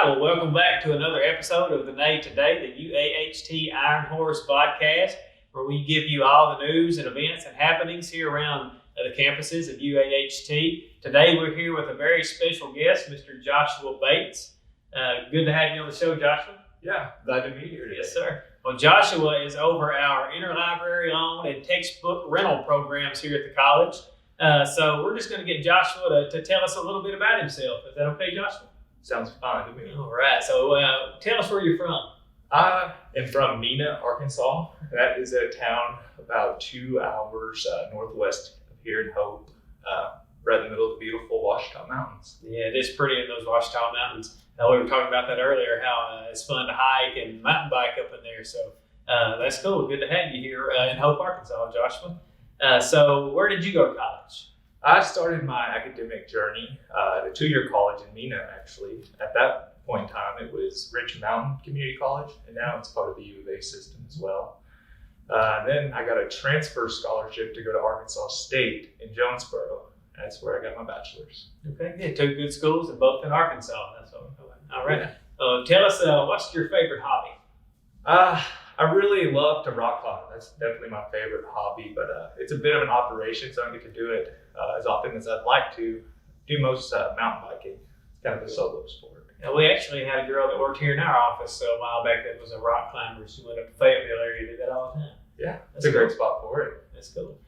right, well, welcome back to another episode of the Neigh Today, the UAHT Iron Horse podcast, where we give you all the news and events and happenings here around the campuses of UAHT. Today, we're here with a very special guest, Mr. Joshua Bates. Good to have you on the show, Joshua. Yeah, glad to be here today. Yes, sir. Well, Joshua is over our interlibrary loan and textbook rental programs here at the college. So we're just going to get Joshua to tell us a little bit about himself. Is that okay, Joshua? Sounds fine to me. All right. So tell us where you're from. I am from Neigh, Arkansas. That is a town about 2 hours northwest of here in Hope, right in the middle of the beautiful Ouachita Mountains. Yeah, it is pretty in those Ouachita Mountains. We were talking about that earlier, how it's fun to hike and mountain bike up in there. So that's cool. Good to have you here in Hope, Arkansas, Joshua. So where did you go to college? I started my academic journey at a 2-year college in Neigh, actually. At that point in time, it was Rich Mountain Community College, and now it's part of the U of A system as well. Then I got a transfer scholarship to go to Arkansas State in Jonesboro. That's where I got my bachelor's. Okay, yeah, 2 good schools and both in Arkansas. That's all right. Tell us, what's your favorite hobby? I really love to rock climb. That's definitely my favorite hobby, but it's a bit of an operation, so I don't get to do it as often as I'd like to. Do most mountain biking. It's kind of a solo sport. Yeah, we actually had a girl that worked here in our office a while back that was a rock climber. She went up to Fayetteville area and did that all the time. Yeah, it's a great spot for it. That's cool.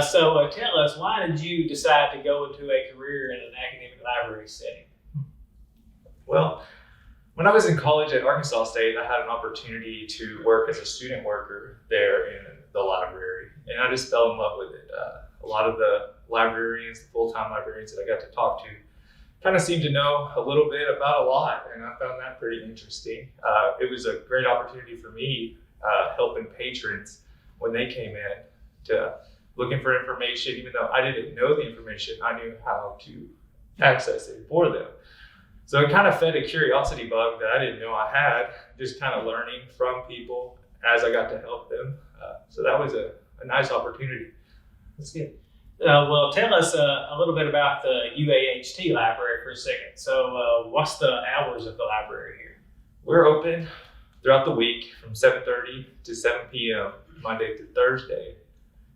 So tell us, why did you decide to go into a career in an academic library setting? Well, when I was in college at Arkansas State, I had an opportunity to work as a student worker there in the library, and I just fell in love with it. A lot of the librarians, the full-time librarians that I got to talk to, kind of seemed to know a little bit about a lot, and I found that pretty interesting. It was a great opportunity for me helping patrons when they came in to looking for information. Even though I didn't know the information, I knew how to access it for them. So it kind of fed a curiosity bug that I didn't know I had, just kind of learning from people as I got to help them. So that was a nice opportunity. That's good. Well, tell us a little bit about the UAHT library for a second. So what's the hours of the library here? We're open throughout the week from 7:30 to 7 p.m. Monday through Thursday.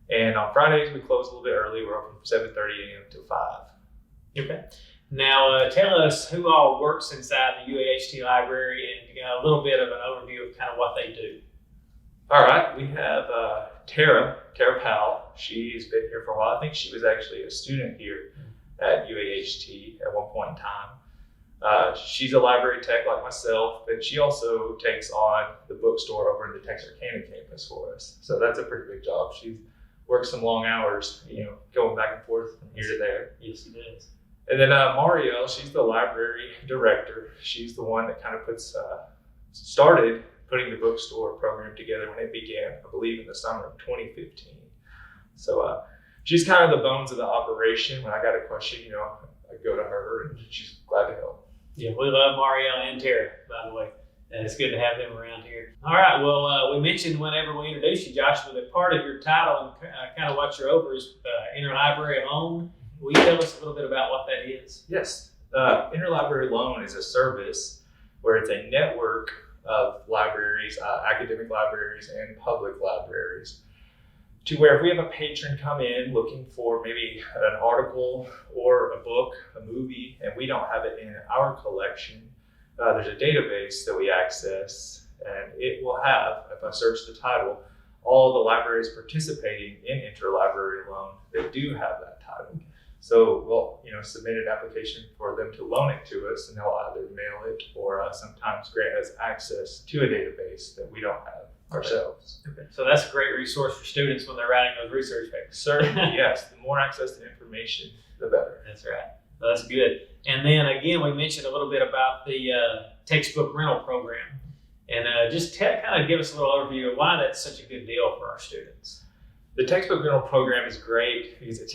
And on Fridays, we close a little bit early. We're open from 7:30 a.m. to 5. Okay. Now, tell us who all works inside the UAHT library and a little bit of an overview of kind of what they do. All right, we have Tara Powell. She's been here for a while. I think she was actually a student here at UAHT at one point in time. She's a library tech like myself, and she also takes on the bookstore over in the Texarkana campus for us. So that's a pretty big job. She works some long hours, going back and forth from here to there. Yes, she does. And then Marielle, she's the library director. She's the one that kind of started putting the bookstore program together when it began, I believe, in the summer of 2015. So she's kind of the bones of the operation. When I got a question, I go to her, and she's glad to help. Yeah, we love Marielle and Tara, by the way. And it's good to have them around here. All right, well, we mentioned whenever we introduced you, Joshua, that part of your title and kind of what you're over is interlibrary loan. Will you tell us a little bit about what that is? Yes. Interlibrary loan is a service where it's a network of libraries, academic libraries and public libraries, to where if we have a patron come in looking for maybe an article or a book, a movie, and we don't have it in our collection, there's a database that we access, and it will have, if I search the title, all the libraries participating in interlibrary loan that do have that title. So we'll, submit an application for them to loan it to us, and they'll either mail it or sometimes grant us access to a database that we don't have ourselves. Okay. So that's a great resource for students when they're writing those research papers. Certainly, yes. The more access to information, the better. That's right. Well, that's good. And then again, we mentioned a little bit about the textbook rental program, and just kind of give us a little overview of why that's such a good deal for our students. The textbook rental program is great because it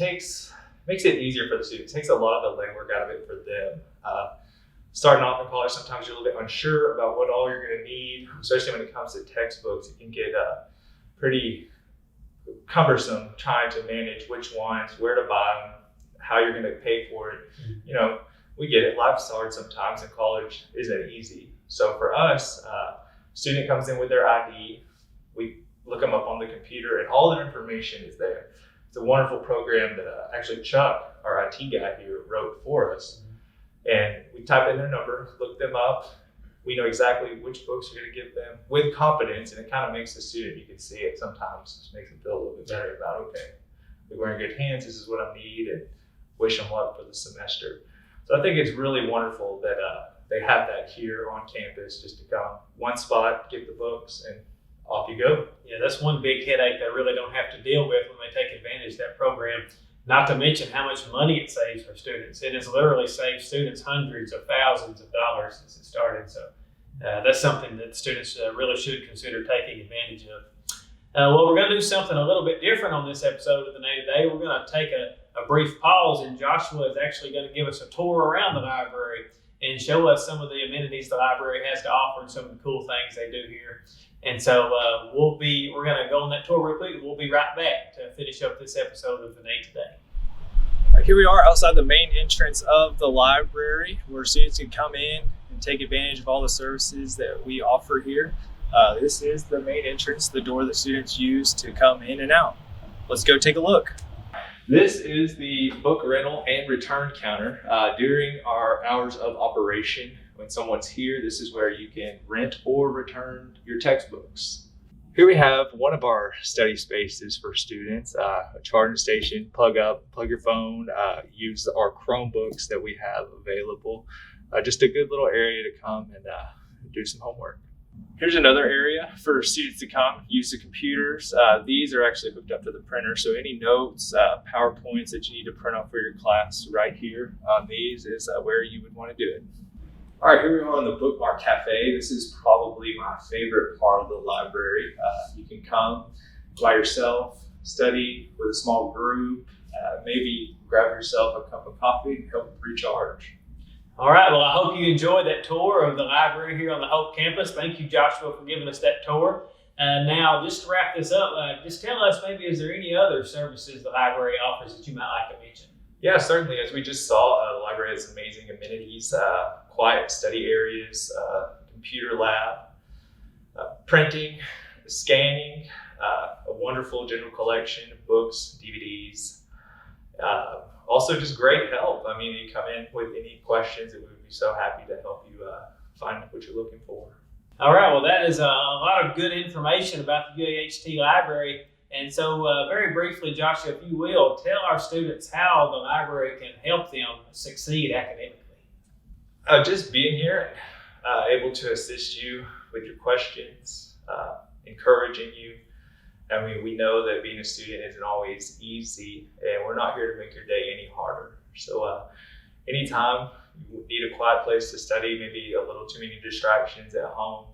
makes it easier for the students. It takes a lot of the legwork out of it for them. Starting off in college, sometimes you're a little bit unsure about what all you're going to need, especially when it comes to textbooks. It can get pretty cumbersome trying to manage which ones, where to buy them, how you're going to pay for it. we get it. Life's hard sometimes, and college isn't easy. So for us, student comes in with their ID. We look them up on the computer, and all their information is there. It's a wonderful program that actually Chuck, our IT guy here, wrote for us. And we type in their number, look them up. We know exactly which books we're going to give them with confidence, and it kind of makes the student, you can see it sometimes, just makes them feel a little bit better about, okay, we're in good hands, this is what I need, and wish them luck for the semester. So I think it's really wonderful that they have that here on campus, just to come one spot, get the books, and off you go. Yeah, that's one big headache they really don't have to deal with when they take advantage of that program. Not to mention how much money it saves for students. It has literally saved students hundreds of thousands of dollars since it started. So that's something that students really should consider taking advantage of. Well, we're going to do something a little bit different on this episode of the Neigh Today. We're going to take a brief pause, and Joshua is actually going to give us a tour around the library and show us some of the amenities the library has to offer and some of the cool things they do here. And so we're going to go on that tour real quick. We'll be right back to finish up this episode of the Neigh Today. All right, here we are outside the main entrance of the library, where students can come in and take advantage of all the services that we offer here. This is the main entrance, the door that students use to come in and out. Let's go take a look. This is the book rental and return counter. During our hours of operation, when someone's here, this is where you can rent or return your textbooks. Here we have one of our study spaces for students, a charging station, plug your phone, use our Chromebooks that we have available. Just a good little area to come and do some homework. Here's another area for students to come, use the computers. These are actually hooked up to the printer, so any notes, PowerPoints that you need to print out for your class right here on these is where you would want to do it. All right, here we are on the Bookmark Cafe. This is probably my favorite part of the library. You can come by yourself, study with a small group, maybe grab yourself a cup of coffee and help recharge. All right, well, I hope you enjoyed that tour of the library here on the Hope campus. Thank you, Joshua, for giving us that tour. Now, just to wrap this up, just tell us maybe, is there any other services the library offers that you might like to mention? Yeah, certainly. As we just saw, the library has amazing amenities, quiet study areas, computer lab, printing, scanning, a wonderful general collection of books, DVDs. Also just great help. I mean, you come in with any questions and we would be so happy to help you find what you're looking for. All right, well, that is a lot of good information about the UAHT Library. And so very briefly, Joshua, if you will, tell our students how the library can help them succeed academically. Just being here, able to assist you with your questions, encouraging you. I mean, we know that being a student isn't always easy, and we're not here to make your day any harder. So anytime you need a quiet place to study, maybe a little too many distractions at home,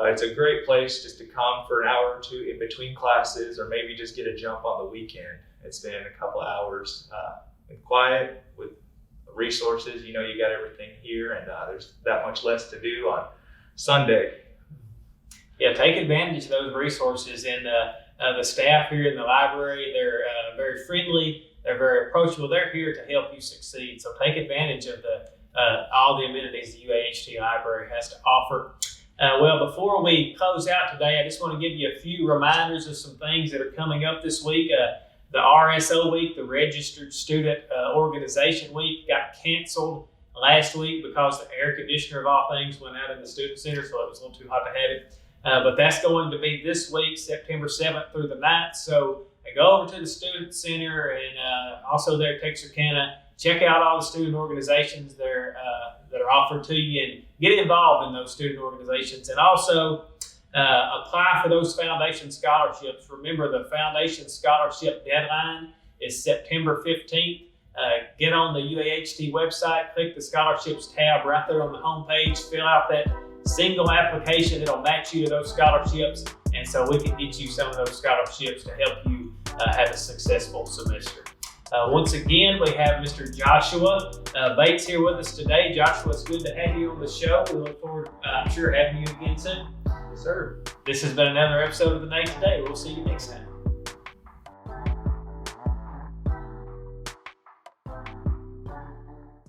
it's a great place just to come for an hour or two in between classes, or maybe just get a jump on the weekend and spend a couple of hours in quiet with resources. You know, you got everything here, and there's that much less to do on Sunday. Yeah, take advantage of those resources. And the staff here in the library, they're very friendly, they're very approachable, they're here to help you succeed. So take advantage of all the amenities the UAHT Library has to offer. Well, before we close out today, I just want to give you a few reminders of some things that are coming up this week. The RSO week, the Registered Student Organization Week, got canceled last week because the air conditioner of all things went out in the student center, so it was a little too hot to have it. But that's going to be this week, September 7th through the 9th. So go over to the student center and also there at Texarkana. Check out all the student organizations there that are offered to you and get involved in those student organizations. And also apply for those foundation scholarships. Remember, the foundation scholarship deadline is September 15th. Get on the UAHT website, click the scholarships tab right there on the homepage, fill out that single application. It'll match you to those scholarships, and so we can get you some of those scholarships to help you have a successful semester. Once again, we have Mr. Joshua Bates here with us today. Joshua, it's good to have you on the show. We look forward, I'm sure, having you again soon. Yes, sir. This has been another episode of the Neigh Today. We'll see you next time.